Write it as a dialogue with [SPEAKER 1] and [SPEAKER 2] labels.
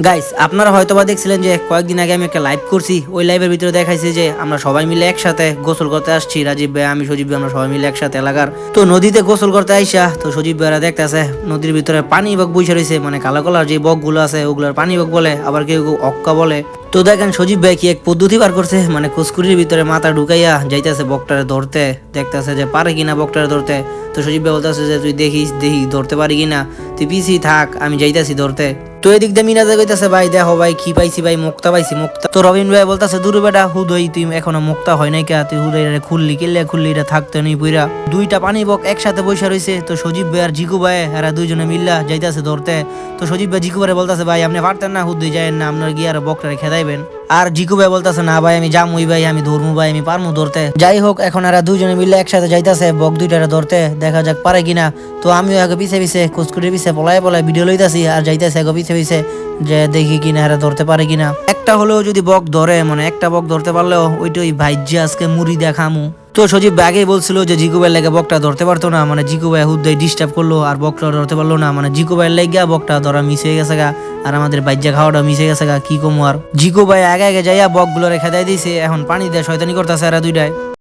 [SPEAKER 1] Guys আপনারা হয়তোবা দেখছিলেন যে কয়েকদিন আগে আমি একটা লাইভ করছি। ওই লাইভের ভিতরে দেখাইছে যে আমরা সবাই মিলে একসাথে গোসল করতে আসছি। রাজীব ভাই, আমি, সজীব ভাই, আমরা সবাই মিলে একসাথে এলাকার তো নদীতে গোসল করতে আইসা তো সজীব ভাইরা দেখতেছে নদীর ভিতরে পানি বক বইসা রয়েছে, মানে কালো কালার যে বক গুলো আছে ওগুলোর পানি বক বলে, আবার কেউ কেউ অক্কা বলে। তো দেখেন সজীব ভাই কি এক পদ্ধতি বার করছে, মানে কুসকুরির ভিতরে মাথা ঢুকাইয়া যাইতেছে বকটারে ধরতে, দেখতেছে যে পারে কিনা বকটারে ধরতে। তো সজীব ভাই বলতেছে যে তুই দেখিস দেখি ধরতে পারি কিনা, তুই পিছিয়ে থাক, আমি যাইতাছি ধরতে। তো এদিক দিয়ে মিনাজা কইতাছে ভাই দেখো ভাই কি পাইছি ভাই, মুক্তা পাইছি মুক্তা। তো রবিন ভাই বলতাছে দূর বেটা হুদই, তুই এখনো মুক্তা হয় নাই কা, তুই হুদই খুললি কিল্লে খুললি, এটা থাকতে নেই পুইরা। দুইটা পানি বক একসাথে বৈশা রইছে। তো সজীব ভাই আর জিকু ভাই এরা দুইজনে মিল্লা যাইতাছে ধরতে। তো সজীব ভাই জিকু ভাই বলতাছে ভাই আপনি পারতেন না, হুদই যায়েন না, আপনার গিয়ে আর বকটারে খেদাইবেন। আর জিকু ভাই বলতাছে না ভাই আমি যামুই ভাই, আমি ধরমু ভাই, আমি পারমু ধরতে। যাই হোক এখন এরা দুইজনে মিলে একসাথে যাইতাছে বক দুইটারে ধরতে, দেখা যাক পারে কিনা। তো আমিও আগে পিছে পিছে কুসকুটির পিছে পলায় পলায় ভিডিও লইতাছি আর যাইতাছে আগে পিছে পিছে যে দেখি কিনা এরা ধরতে পারে কিনা। একটা হলেও যদি বক ধরে, মানে একটা বক ধরতে পারলেও ওইটাই ভাইজ্যে আজকে মুড়ি দেখামু। তো সজীব ভাই আগেই বলছিল যে জিকু ভাইয়ের লেগে বকটা ধরতে পারতো না, মানে জিকু ভাই হুদ্দাই ডিস্টার্ব করলো আর বকটা ধরতে পারলো না, মানে জিকু ভাইয়ের লেগে বকটা ধরা মিস হয়ে গেছে গা, আর আমাদের বাইজ্যা খাওয়াটা মিস হয়ে গেছে গা। কি কমু আর, জিকু ভাই আগে আগে যাইয়া বক গুলো রেখে দেয় দিয়েছে, এখন পানি দিয়ে শয়তানি করতেছে এরা দুইটায়।